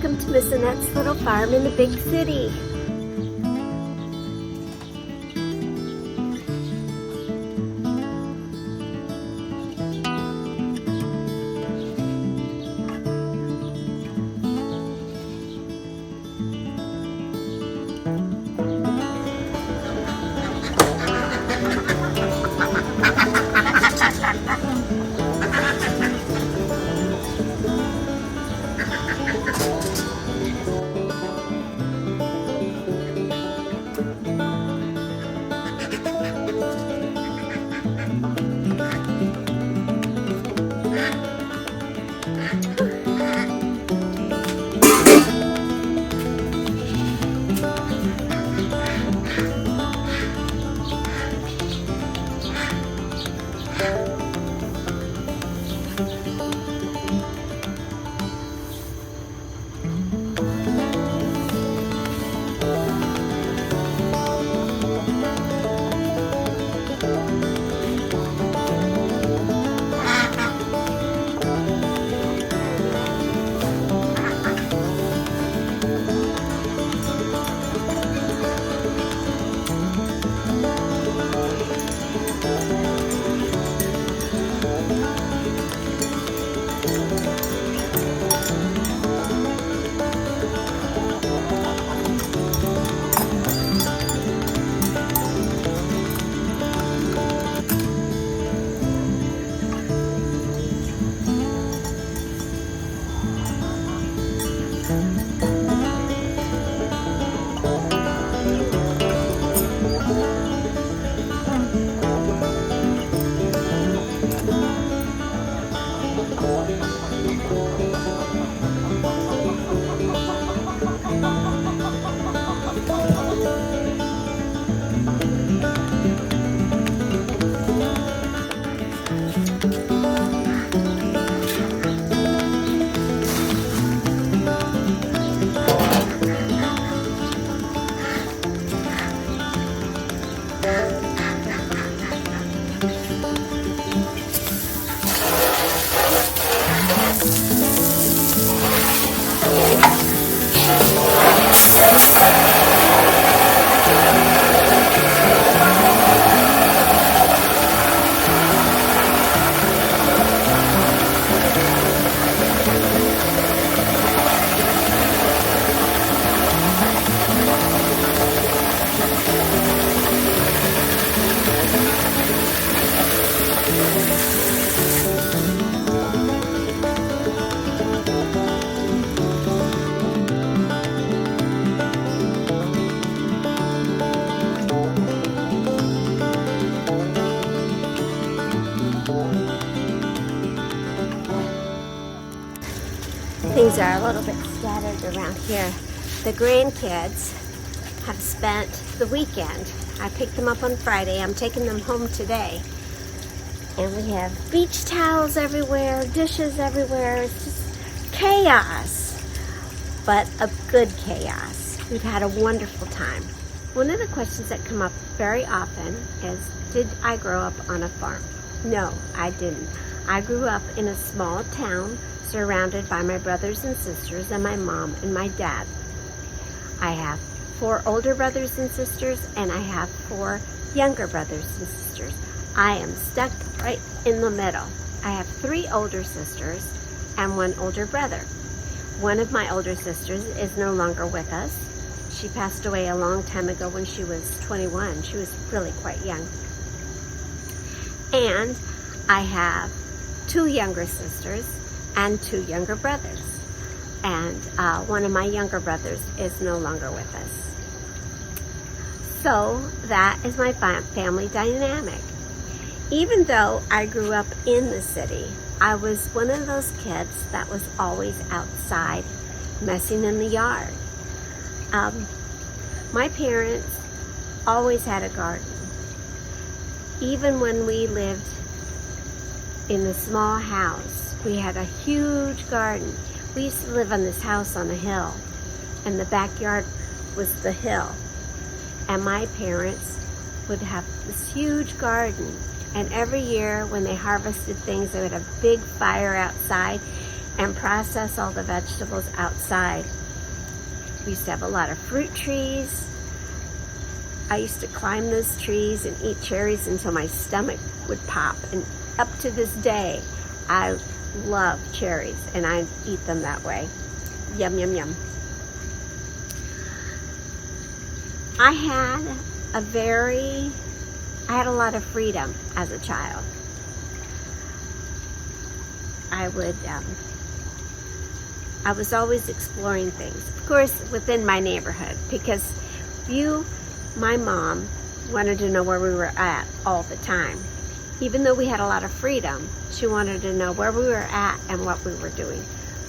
welcome to Miss Annette's Little Farm in the big city. Things are a little bit scattered around here. The grandkids have spent the weekend. I picked them up on Friday. I'm taking them home today. And we have beach towels everywhere, dishes everywhere. It's just chaos, but a good chaos. We've had a wonderful time. One of the questions that come up very often is, did I grow up on a farm? No, I didn't. I grew up in a small town surrounded by my brothers and sisters and my mom and my dad. I have 4 older brothers and sisters, and I have 4 younger brothers and sisters. I am stuck right in the middle. I have 3 older sisters and 1 older brother. One of my older sisters is no longer with us. She passed away a long time ago when she was 21. She was really quite young. And I have 2 younger sisters and 2 younger brothers. And one of my younger brothers is no longer with us. So that is my family dynamic. Even though I grew up in the city, I was one of those kids that was always outside messing in the yard. My parents always had a garden. Even when we lived in the small house, we had a huge garden. We used to live on this house on a hill, and the backyard was the hill. And my parents would have this huge garden, and every year when they harvested things, they would have a big fire outside, and process all the vegetables outside. We used to have a lot of fruit trees. I used to climb those trees and eat cherries until my stomach would pop. And up to this day, I love cherries and I eat them that way. Yum, yum, yum. I had a lot of freedom as a child. I was always exploring things, of course, within my neighborhood, because my mom wanted to know where we were at all the time. Even though we had a lot of freedom, she wanted to know where we were at and what we were doing.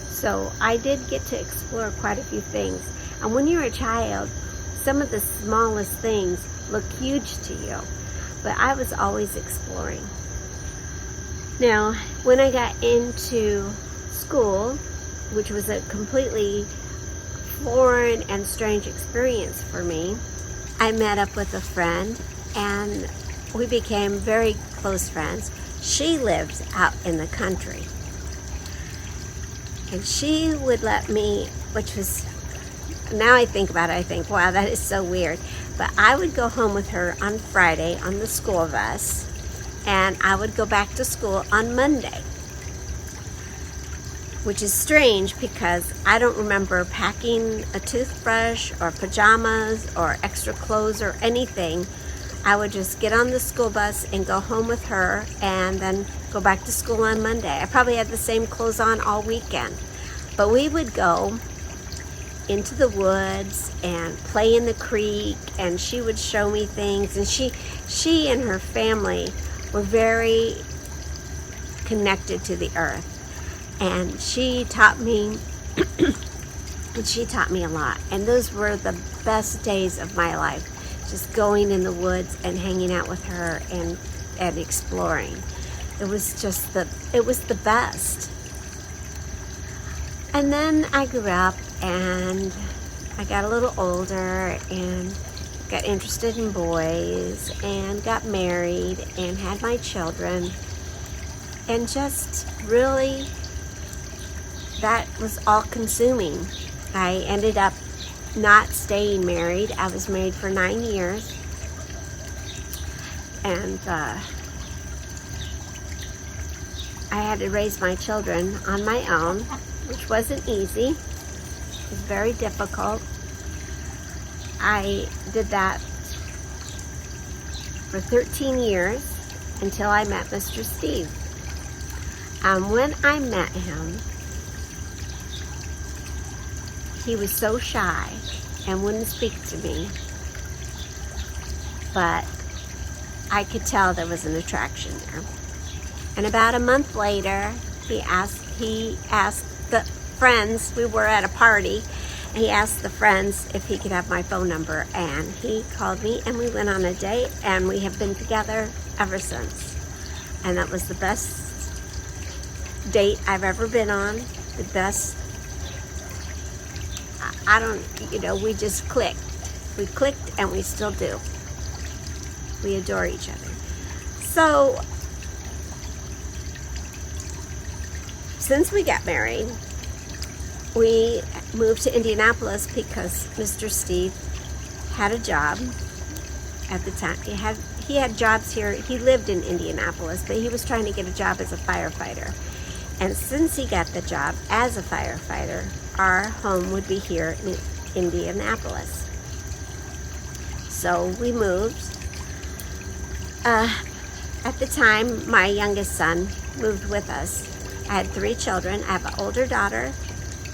So I did get to explore quite a few things. And when you're a child, some of the smallest things look huge to you, but I was always exploring. Now, when I got into school, which was a completely foreign and strange experience for me, I met up with a friend and we became very close friends. She lived out in the country. And she would let me, which was, now I think about it, I think, wow, that is so weird. But I would go home with her on Friday on the school bus, and I would go back to school on Monday. Which is strange because I don't remember packing a toothbrush or pajamas or extra clothes or anything. I would just get on the school bus and go home with her and then go back to school on Monday. I probably had the same clothes on all weekend. But we would go into the woods and play in the creek, and she would show me things. And she and her family were very connected to the earth. And she taught me, and she taught me a lot. And those were the best days of my life, just going in the woods and hanging out with her and exploring. It was the best. And then I grew up and I got a little older and got interested in boys and got married and had my children. And just really, that was all consuming. I ended up not staying married. I was married for 9 years. And I had to raise my children on my own, which wasn't easy. It was very difficult. I did that for 13 years until I met Mr. Steve. When I met him, he was so shy and wouldn't speak to me, but I could tell there was an attraction there. And about a month later, he asked the friends, we were at a party, and he asked the friends if he could have my phone number, and he called me and we went on a date, and we have been together ever since. And that was the best date I've ever been on, the best. We just clicked. We clicked and we still do. We adore each other. So, since we got married, we moved to Indianapolis because Mr. Steve had a job at the time. He had jobs here. He lived in Indianapolis, but he was trying to get a job as a firefighter. And since he got the job as a firefighter, our home would be here in Indianapolis. So we moved. At the time, my youngest son moved with us. I had 3 children. I have an older daughter,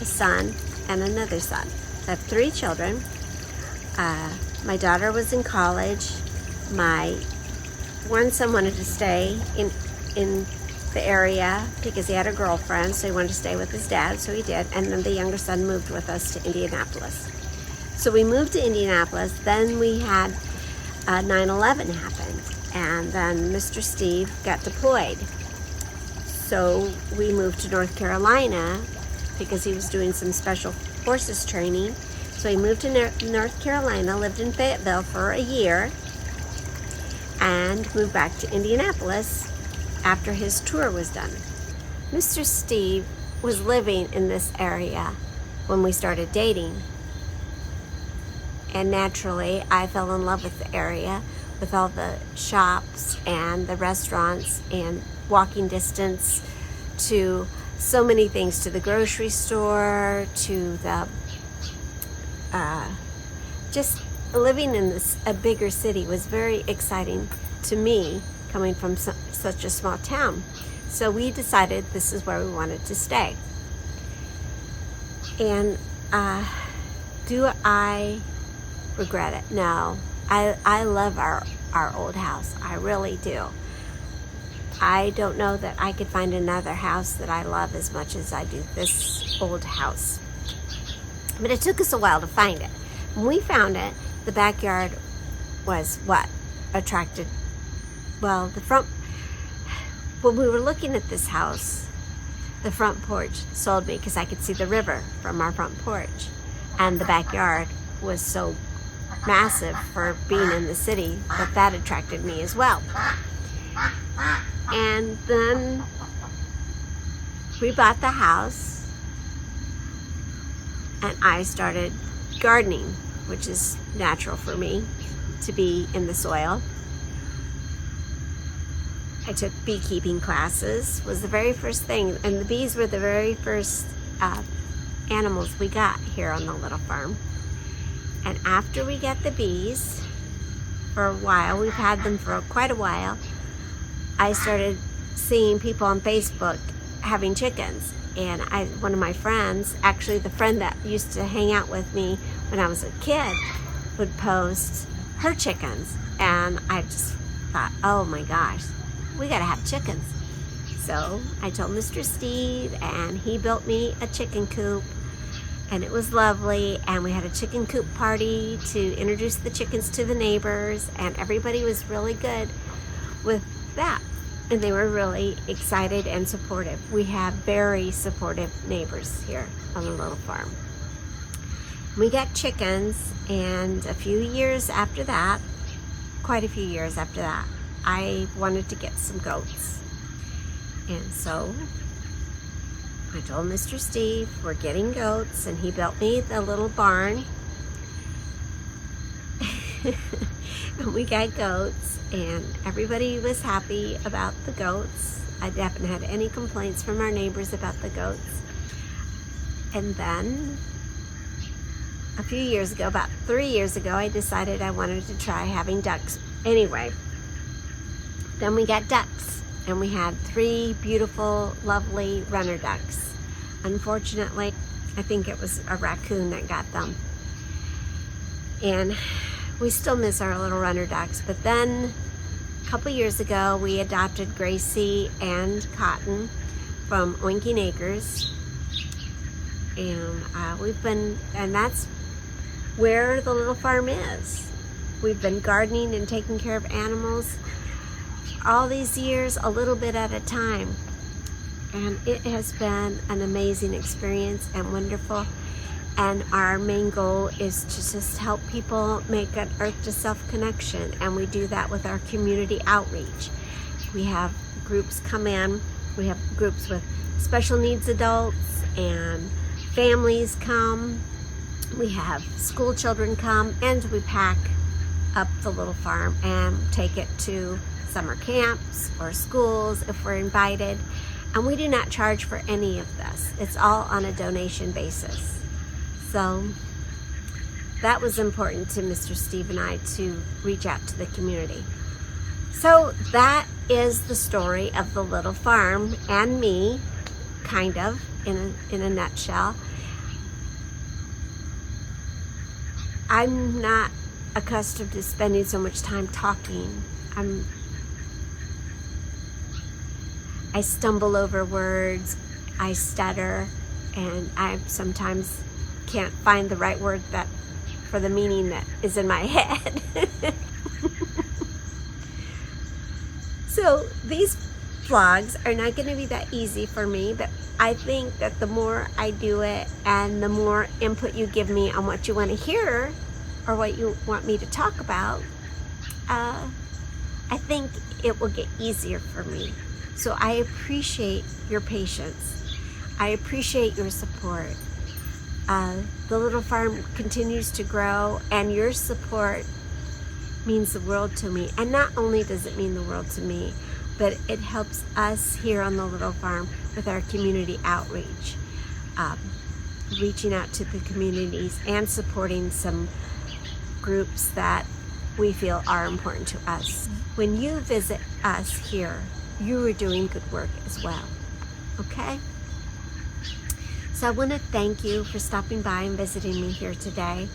a son, and another son. I have 3 children. My daughter was in college. My one son wanted to stay in the area because he had a girlfriend, so he wanted to stay with his dad, so he did. And then the younger son moved with us to Indianapolis. So we moved to Indianapolis. Then we had 9/11 happened, and then Mr. Steve got deployed. So we moved to North Carolina because he was doing some special forces training. So he moved to North Carolina, lived in Fayetteville for a year, and moved back to Indianapolis after his tour was done. Mr. Steve was living in this area when we started dating. And naturally, I fell in love with the area, with all the shops and the restaurants and walking distance to so many things, to the grocery store, to the just living in a bigger city was very exciting to me, coming from such a small town. So we decided this is where we wanted to stay. And do I regret it? No. I love our old house. I really do. I don't know that I could find another house that I love as much as I do this old house. But it took us a while to find it. When we found it, the backyard was what attracted, well, the front. When we were looking at this house, the front porch sold me because I could see the river from our front porch. And the backyard was so massive for being in the city that attracted me as well. And then we bought the house and I started gardening, which is natural for me to be in the soil. I took beekeeping classes, was the very first thing, and the bees were the very first animals we got here on the little farm. And after we got the bees, for a while, we've had them for quite a while, I started seeing people on Facebook having chickens. And one of my friends, actually the friend that used to hang out with me when I was a kid, would post her chickens. And I just thought, oh my gosh, we gotta have chickens. So I told Mr. Steve, and he built me a chicken coop, and it was lovely. And we had a chicken coop party to introduce the chickens to the neighbors, and everybody was really good with that. And they were really excited and supportive. We have very supportive neighbors here on the little farm. We got chickens, and a few years after that, quite a few years after that, I wanted to get some goats. And so I told Mr. Steve, we're getting goats, and he built me the little barn. And we got goats, and everybody was happy about the goats. I haven't had any complaints from our neighbors about the goats. And then a few years ago, about 3 years ago, I decided I wanted to try having ducks. Anyway, then we got ducks, and we had 3 beautiful, lovely runner ducks. Unfortunately, I think it was a raccoon that got them. And we still miss our little runner ducks. But then a couple years ago, we adopted Gracie and Cotton from Oinking Acres. And and that's where the little farm is. We've been gardening and taking care of animals all these years, a little bit at a time. And it has been an amazing experience and wonderful. And our main goal is to just help people make an Earth to Self connection. And we do that with our community outreach. We have groups come in. We have groups with special needs adults, and families come. We have school children come, and we pack up the little farm and take it to summer camps or schools if we're invited. And we do not charge for any of this. It's all on a donation basis. So that was important to Mr. Steve and I, to reach out to the community. So that is the story of the little farm and me, kind of, in a nutshell. I'm not accustomed to spending so much time talking. I stumble over words, I stutter, and I sometimes can't find the right word for the meaning that is in my head. So these vlogs are not going to be that easy for me, but I think that the more I do it and the more input you give me on what you want to hear or what you want me to talk about, I think it will get easier for me. So I appreciate your patience. I appreciate your support. The little farm continues to grow, and your support means the world to me. And not only does it mean the world to me, but it helps us here on the little farm with our community outreach, reaching out to the communities and supporting some groups that we feel are important to us. When you visit us here, you are doing good work as well, okay? So I want to thank you for stopping by and visiting me here today.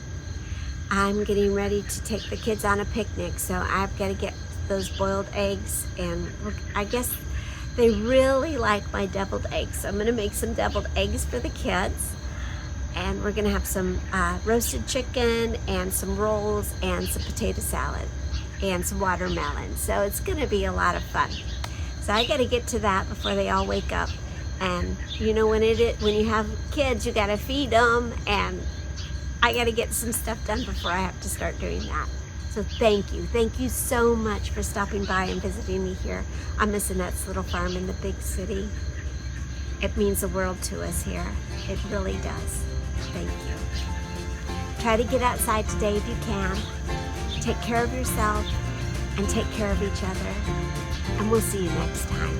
I'm getting ready to take the kids on a picnic, so I've got to get those boiled eggs, and I guess they really like my deviled eggs, so I'm going to make some deviled eggs for the kids, and we're going to have some roasted chicken and some rolls and some potato salad and some watermelon. So it's going to be a lot of fun. So I got to get to that before they all wake up. And you know, when you have kids, you got to feed them, and I got to get some stuff done before I have to start doing that. So thank you so much for stopping by and visiting me here on Miss Annette's little farm in the big city. It means the world to us here. It really does. Thank you. Try to get outside today if you can. Take care of yourself and take care of each other. And we'll see you next time.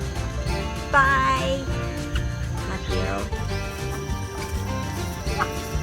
Bye. Love you.